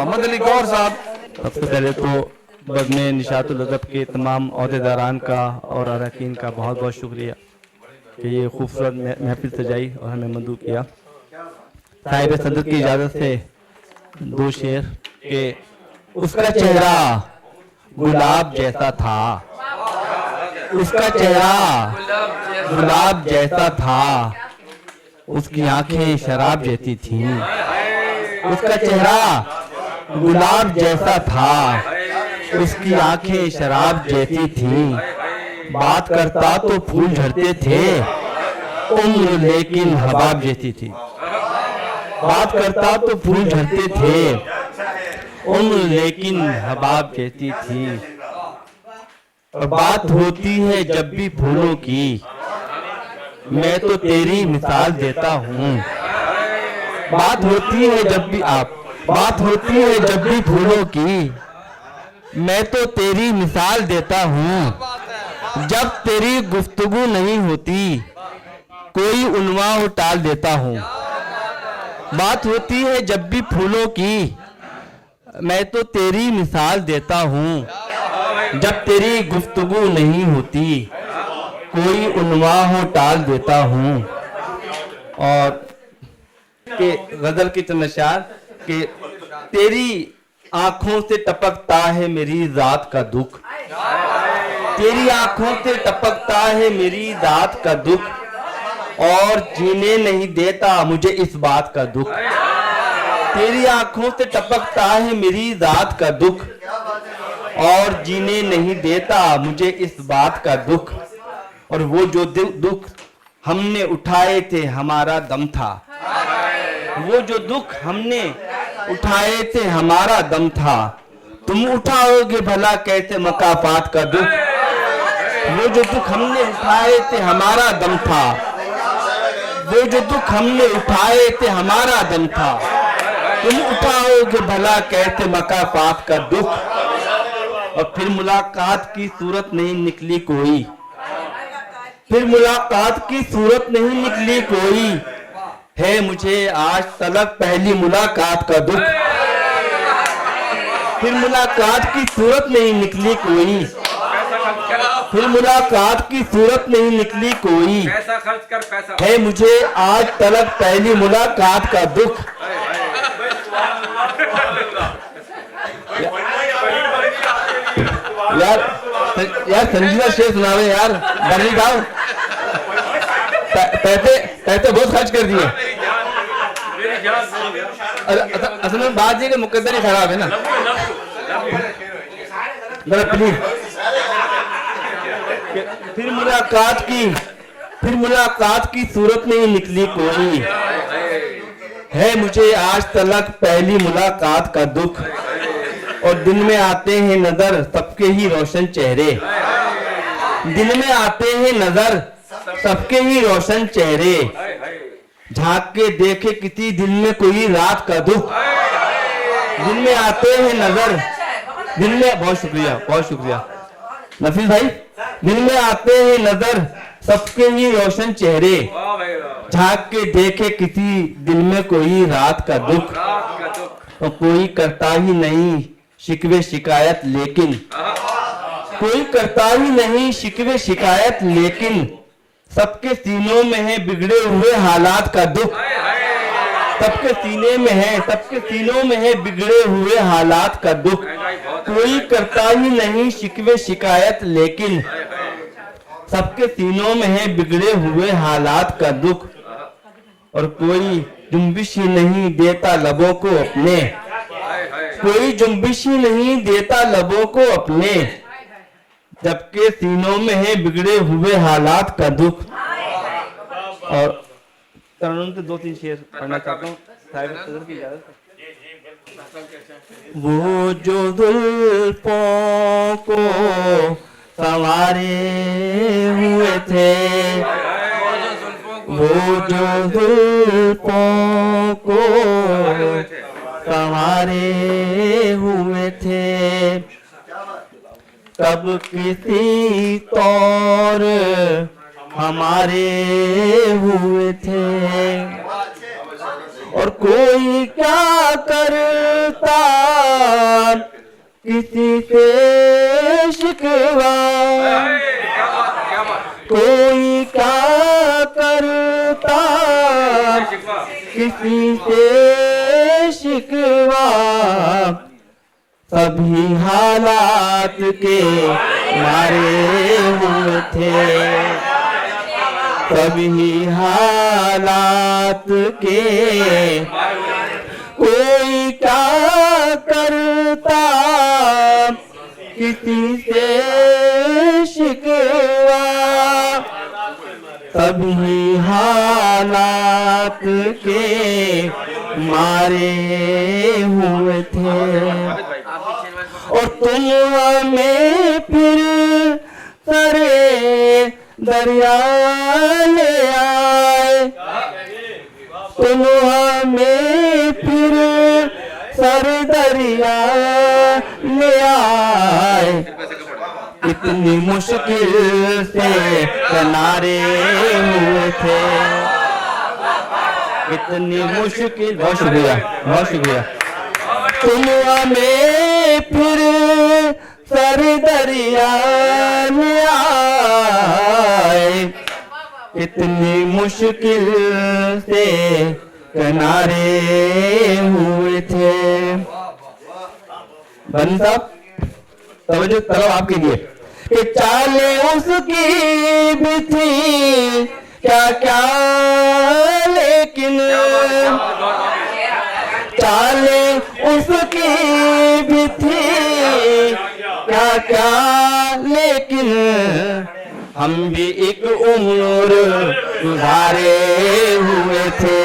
मोहम्मद अली गौर साहब। सबसे पहले तो बज़्म निशातुल अदब के तमाम अहदेदारान का और अरकान का बहुत बहुत शुक्रिया कि ये खूबसूरत महफिल सजाई और हमें मदऊ किया। साहिब सदर की इजाज़त से दो शेर के उसका चेहरा गुलाब जैसा था, उसका चेहरा गुलाब जैसा था, उसकी आंखें शराब जैसी थी। उसका चेहरा गुलाब जैसा था, उसकी आंखें शराब जैसी थी। बात करता तो फूल झड़ते थे, उम्र लेकिन हबाब जैसी थी। बात करता तो फूल झड़ते थे, उम्र लेकिन हबाब जैसी थी। और बात होती है जब भी फूलों की, मैं तो तेरी मिसाल देता हूँ। बात होती है जब भी बात होती है जब भी फूलों की, मैं तो तेरी मिसाल देता हूँ। जब तेरी गुफ्तगू नहीं होती, कोई उन्वान टाल देता हूँ। बात होती है जब भी फूलों की, मैं तो तेरी मिसाल देता हूँ। जब तेरी गुफ्तगू नहीं होती, कोई उन्वान टाल देता हूँ। और के गजल की तमशार के तेरी आंखों से टपकता है मेरी जात का दुख, तेरी आंखों से टपकता है मेरी जात का दुख, और जीने नहीं देता मुझे इस बात का दुख। तेरी आंखों से टपकता है मेरी जात का दुख, और जीने नहीं देता मुझे इस बात का दुख। और वो जो दुख हमने उठाए थे हमारा दम था, वो जो दुख हमने उठाए थे हमारा दम था। तुम उठाओगे भला कैसे मकाफात का दुख। वो जो दुख हमने उठाए थे हमारा दम था, वो जो दुख हमने उठाए थे हमारा दम था। तुम उठाओगे भला कैसे मकाफात का दुख। और फिर मुलाकात की सूरत नहीं निकली कोई, फिर मुलाकात की सूरत नहीं निकली कोई, है मुझे आज तलक पहली मुलाकात का दुख। फिर मुलाकात की सूरत नहीं निकली कोई, फिर मुलाकात की सूरत नहीं निकली कोई, है मुझे आज तलक पहली मुलाकात का दुख। यार संजीदा शेर सुनावे यार, बर्नी साहब पैसे बहुत खर्च कर दिए। असल में बात ये कि मुकद्दर ही खराब है ना। प्लीज फिर मुलाकात की सूरत नहीं निकली कोई, है मुझे आज तलक पहली मुलाकात का दुख। और दिन में आते हैं नजर सबके ही रोशन चेहरे, दिन में आते हैं नजर सबके ही रोशन चेहरे, झांक के देखे किसी दिल में कोई रात का दुख। दिन में आते हैं नजर, दिन में बहुत शुक्रिया नफीस भाई। दिन में आते हैं नजर सबके ही रोशन चेहरे, झांक के देखे किसी दिल में कोई रात का दुख। तो कोई करता ही नहीं शिकवे शिकायत, लेकिन कोई करता ही नहीं शिकवे शिकायत, लेकिन सबके सीनों में है बिगड़े हुए हालात का दुख। सबके सीने में है, सबके सीनों में है बिगड़े हुए हालात का दुख। कोई करता ही नहीं शिकवे शिकायत, लेकिन सबके सीनों में है बिगड़े हुए हालात का दुख। और कोई जुम्बिश ही नहीं देता लबों को अपने, कोई जुम्बिश ही नहीं देता लबों को अपने, जबकि सीनों में है बिगड़े हुए हालात का दुख। और तरुण से 2-3 शेर पढ़ना चाहता हूँ, साहिब सदर की इजाजत। वो जो जुल्फों को संवारे हुए थे, वो जो जुल्फों को संवारे हुए थे, कब किसी तौर हमारे हुए थे। और कोई क्या करता किसी से शिकवा कोई क्या करता, किसी से शिकवा सभी हालात के मारे हुए थे, सभी हालात के कोई क्या करता, किसी से शिकवा सभी हालात के मारे हुए थे। और तुम हमें फिर सरे दरिया ले आए, तुम हमें फिर सर दरिया ले आए, इतनी मुश्किल से किनारे हुए थे, इतनी मुश्किल। बहुत शुक्रिया, बहुत शुक्रिया। तुम हमें फिर सर दरिया में आए, इतनी मुश्किल से किनारे हुए थे। बन साहब तवज्जो करो आपके लिए कि चाले उसकी भी थी क्या क्या, लेकिन चाले उसकी भी थी क्या क्या, लेकिन हम भी एक उम्र गुजारे हुए थे।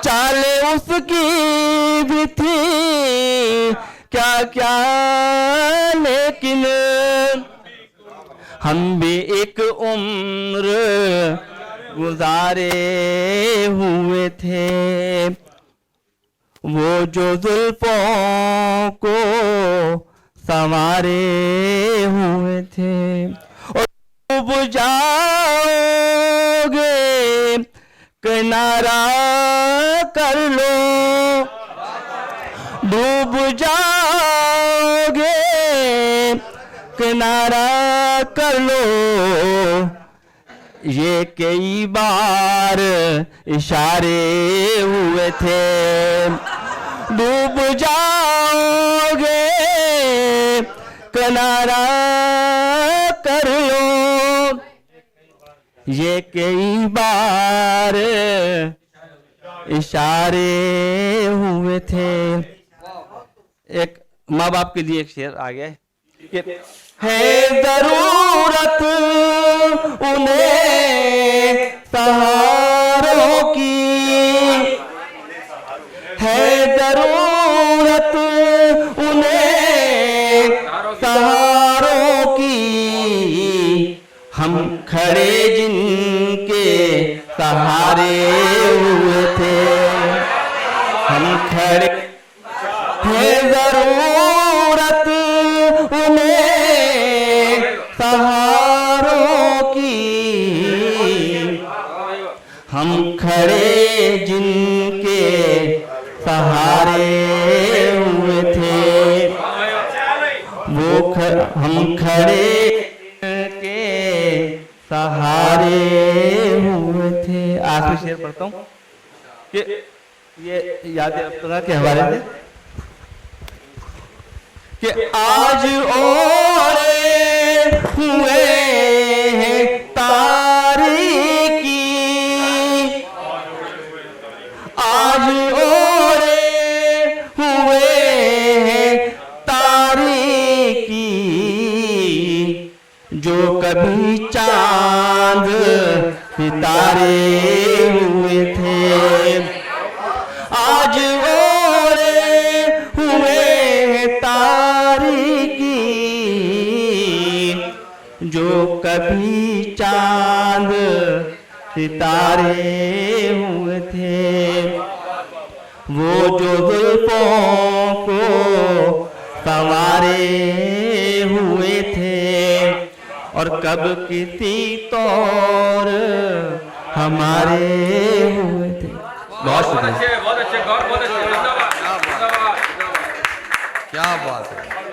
चाले उसकी भी थी क्या क्या, लेकिन हम भी एक उम्र गुजारे हुए थे। वो जो जुल्फों को संवारे हुए थे, और डूब जाओगे किनारा कर लो, डूब जाओगे किनारा कर लो, ये कई बार इशारे हुए थे। डूब जाओगे किनारा कर लो, ये कई बार इशारे हुए थे। एक माँ बाप के लिए एक शेर आ गया है जरूरत उन्हें सहारों की, है जरूरत उन्हें सहारों की, हम खड़े जिनके सहारे हुए थे, हम खड़े है जरूरत उन्हें सहारों की, हम खड़े जिनके सहारे हुए थे, वो हम खड़े के सहारे हुए थे। आखिरी शेर पढ़ता हूँ कि ये याद के हवाले से कि आज ओरे हुए हैं तारीकी, आज ओरे हुए हैं तारीकी, जो कभी चांद सितारे हुए थे, आज ओरे हुए तारीकी, जो कभी चांद सितारे हुए थे, वो जो जुल्फों को संवारे हुए थे, और कब किसी तौर हमारे हुए थे। बहुत शुक्रिया, बहुत अच्छे, बहुत अच्छे, क्या बात है।